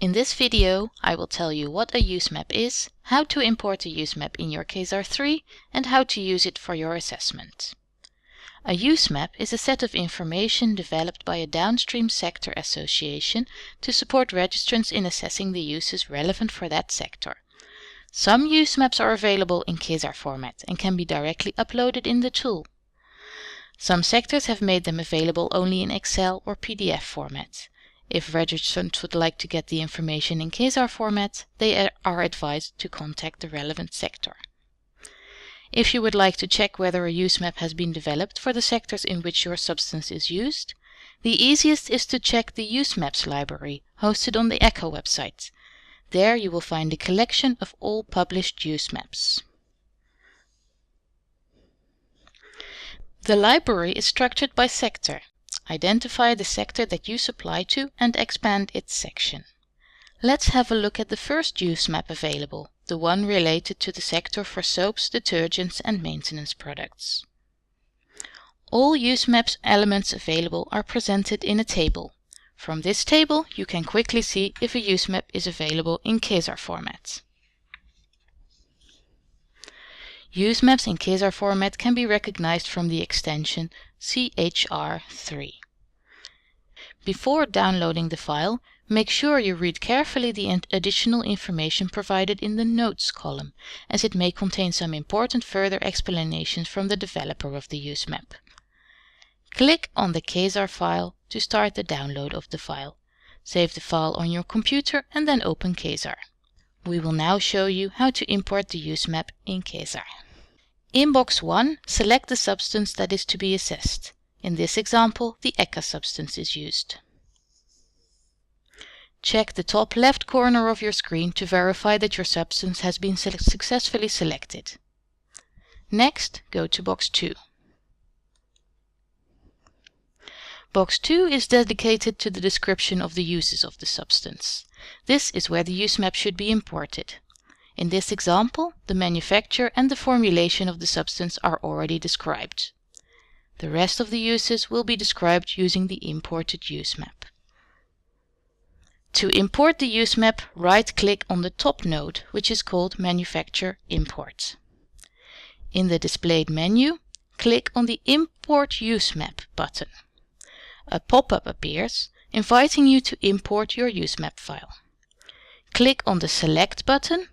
In this video, I will tell you what a use map is, how to import a use map in your Chesar 3, and how to use it for your assessment. A use map is a set of information developed by a downstream sector association to support registrants in assessing the uses relevant for that sector. Some use maps are available in Chesar format and can be directly uploaded in the tool. Some sectors have made them available only in Excel or PDF format. If registrants would like to get the information in Chesar format, they are advised to contact the relevant sector. If you would like to check whether a use map has been developed for the sectors in which your substance is used, the easiest is to check the Use Maps library hosted on the ECHA website. There you will find a collection of all published use maps. The library is structured by sector. Identify the sector that you supply to and expand its section. Let's have a look at the first use map available, the one related to the sector for soaps, detergents and maintenance products. All use maps elements available are presented in a table. From this table you can quickly see if a use map is available in Chesar format. Use maps in Chesar format can be recognized from the extension CHR3. Before downloading the file, make sure you read carefully the additional information provided in the Notes column, as it may contain some important further explanations from the developer of the use map. Click on the Chesar file to start the download of the file. Save the file on your computer and then open Chesar. We will now show you how to import the use map in Chesar. In box 1, select the substance that is to be assessed. In this example, the ECHA substance is used. Check the top left corner of your screen to verify that your substance has been successfully selected. Next, go to box 2. Box 2 is dedicated to the description of the uses of the substance. This is where the use map should be imported. In this example, the manufacture and the formulation of the substance are already described. The rest of the uses will be described using the imported use map. To import the use map, right-click on the top node, which is called Manufacture Import. In the displayed menu, click on the Import Use Map button. A pop-up appears, inviting you to import your use map file. Click on the Select button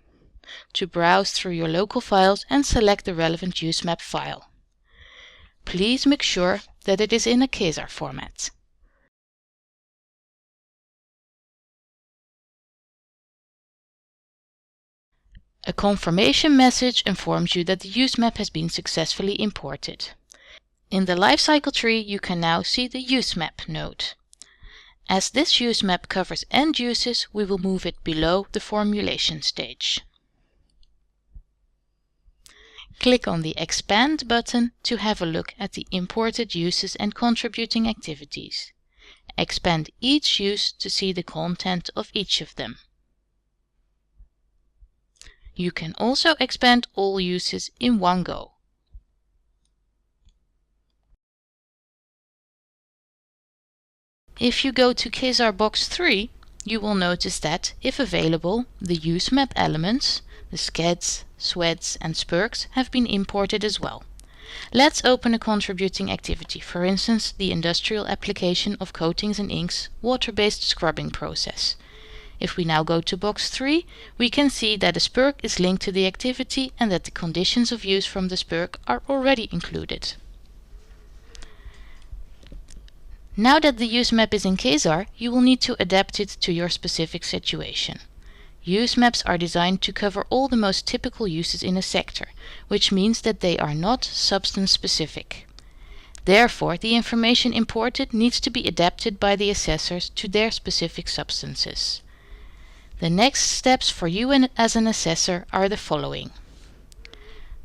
to browse through your local files and select the relevant use map file. Please make sure that it is in a Chesar format. A confirmation message informs you that the use map has been successfully imported. In the Lifecycle tree you can now see the use map node. As this use map covers end uses, we will move it below the formulation stage. Click on the Expand button to have a look at the imported uses and contributing activities. Expand each use to see the content of each of them. You can also expand all uses in one go. If you go to Chesar box 3, you will notice that, if available, the use map elements, the SCEDs, SWEDs and SPERCs have been imported as well. Let's open a contributing activity, for instance the industrial application of coatings and inks water-based scrubbing process. If we now go to box 3, we can see that a SPERC is linked to the activity and that the conditions of use from the SPERC are already included. Now that the use map is in Chesar, you will need to adapt it to your specific situation. Use maps are designed to cover all the most typical uses in a sector, which means that they are not substance specific. Therefore, the information imported needs to be adapted by the assessors to their specific substances. The next steps for you as an assessor are the following.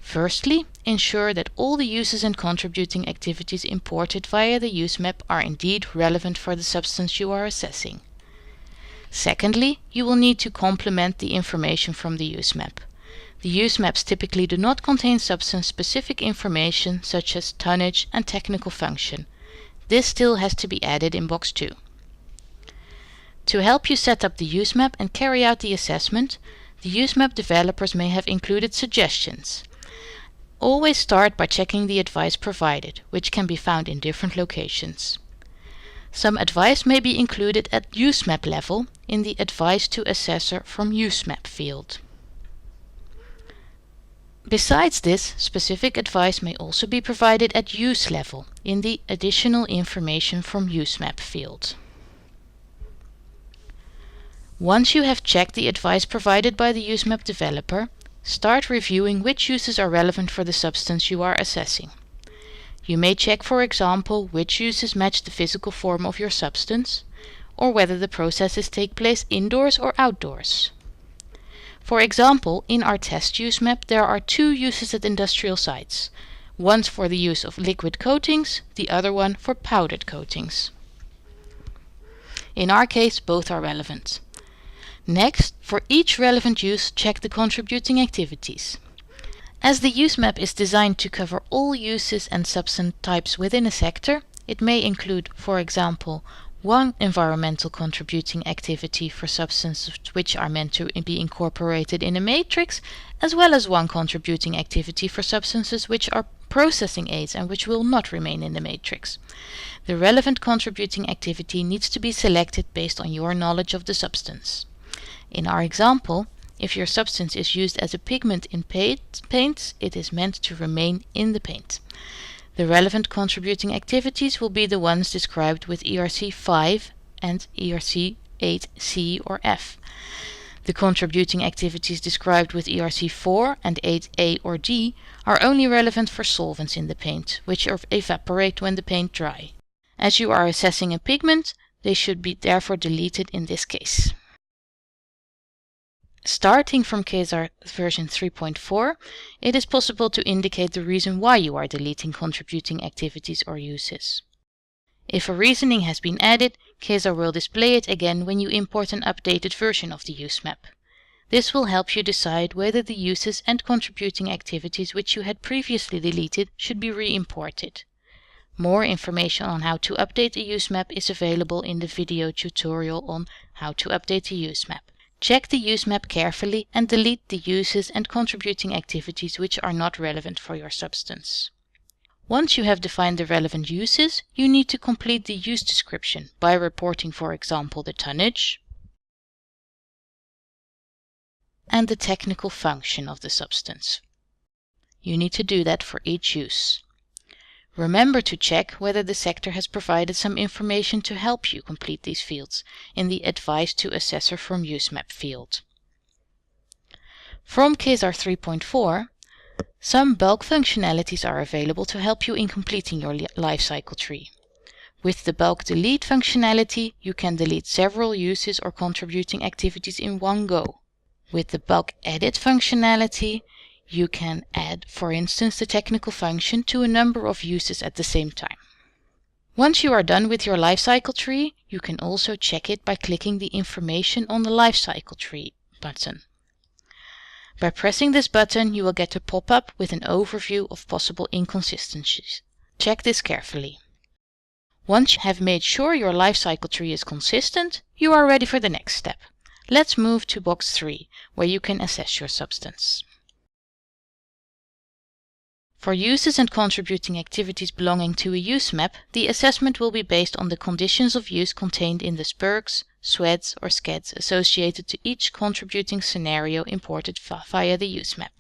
Firstly, ensure that all the uses and contributing activities imported via the use map are indeed relevant for the substance you are assessing. Secondly, you will need to complement the information from the use map. The use maps typically do not contain substance-specific information such as tonnage and technical function. This still has to be added in box 2. To help you set up the use map and carry out the assessment, the use map developers may have included suggestions. Always start by checking the advice provided, which can be found in different locations. Some advice may be included at use map level in the Advice to Assessor from Use Map field. Besides this, specific advice may also be provided at use level in the Additional Information from Use Map field. Once you have checked the advice provided by the use map developer, start reviewing which uses are relevant for the substance you are assessing. You may check, for example, which uses match the physical form of your substance, or whether the processes take place indoors or outdoors. For example, in our test use map there are two uses at industrial sites, one for the use of liquid coatings, the other one for powdered coatings. In our case, both are relevant. Next, for each relevant use, check the contributing activities. As the use map is designed to cover all uses and substance types within a sector, it may include, for example, one environmental contributing activity for substances which are meant to be incorporated in a matrix, as well as one contributing activity for substances which are processing aids and which will not remain in the matrix. The relevant contributing activity needs to be selected based on your knowledge of the substance. In our example, if your substance is used as a pigment in paints, it is meant to remain in the paint. The relevant contributing activities will be the ones described with ERC 5 and ERC 8C or F. The contributing activities described with ERC 4 and 8A or D are only relevant for solvents in the paint, which evaporate when the paint dry. As you are assessing a pigment, they should be therefore deleted in this case. Starting from Chesar version 3.4, it is possible to indicate the reason why you are deleting contributing activities or uses. If a reasoning has been added, Chesar will display it again when you import an updated version of the use map. This will help you decide whether the uses and contributing activities which you had previously deleted should be re-imported. More information on how to update a use map is available in the video tutorial on how to update a use map. Check the use map carefully and delete the uses and contributing activities which are not relevant for your substance. Once you have defined the relevant uses, you need to complete the use description by reporting, for example, the tonnage and the technical function of the substance. You need to do that for each use. Remember to check whether the sector has provided some information to help you complete these fields in the Advice to Assessor from Use Map field. From Chesar 3.4, some bulk functionalities are available to help you in completing your lifecycle tree. With the bulk delete functionality, you can delete several uses or contributing activities in one go. With the bulk edit functionality, you can add, for instance, the technical function to a number of uses at the same time. Once you are done with your lifecycle tree, you can also check it by clicking the Information on the Lifecycle Tree button. By pressing this button, you will get a pop-up with an overview of possible inconsistencies. Check this carefully. Once you have made sure your lifecycle tree is consistent, you are ready for the next step. Let's move to box 3, where you can assess your substance. For uses and contributing activities belonging to a use map, the assessment will be based on the conditions of use contained in the SPERCs, SWEDs or SCEDs associated to each contributing scenario imported via the use map.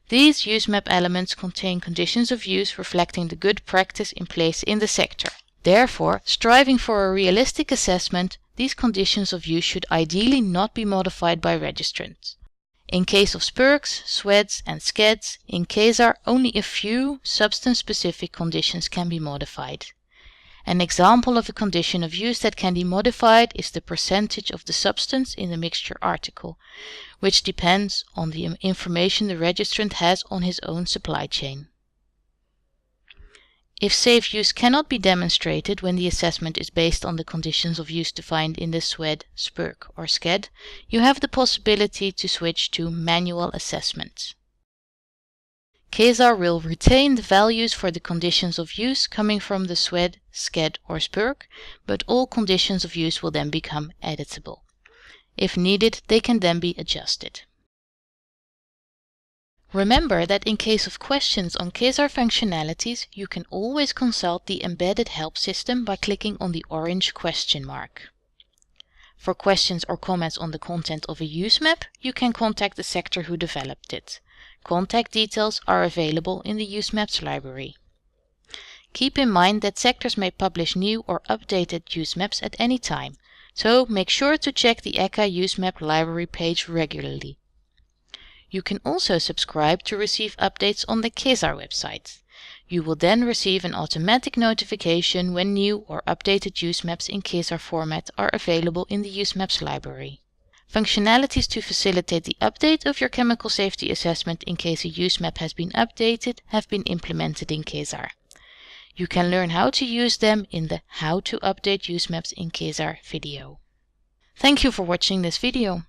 These use map elements contain conditions of use reflecting the good practice in place in the sector. Therefore, striving for a realistic assessment, these conditions of use should ideally not be modified by registrants. In case of SPERCs, SWEDs and SCEDs, in Chesar only a few substance-specific conditions can be modified. An example of a condition of use that can be modified is the percentage of the substance in the mixture article, which depends on the information the registrant has on his own supply chain. If safe use cannot be demonstrated when the assessment is based on the conditions of use defined in the SWED, SPERC or SCED, you have the possibility to switch to manual assessment. Chesar will retain the values for the conditions of use coming from the SWED, SCED or SPURC, but all conditions of use will then become editable. If needed, they can then be adjusted. Remember that in case of questions on Chesar functionalities, you can always consult the embedded help system by clicking on the orange question mark. For questions or comments on the content of a use map, you can contact the sector who developed it. Contact details are available in the use maps library. Keep in mind that sectors may publish new or updated use maps at any time, so make sure to check the ECHA use map library page regularly. You can also subscribe to receive updates on the Chesar website. You will then receive an automatic notification when new or updated use maps in Chesar format are available in the use maps library. Functionalities to facilitate the update of your chemical safety assessment in case a use map has been updated have been implemented in Chesar. You can learn how to use them in the How to Update Use Maps in Chesar video. Thank you for watching this video.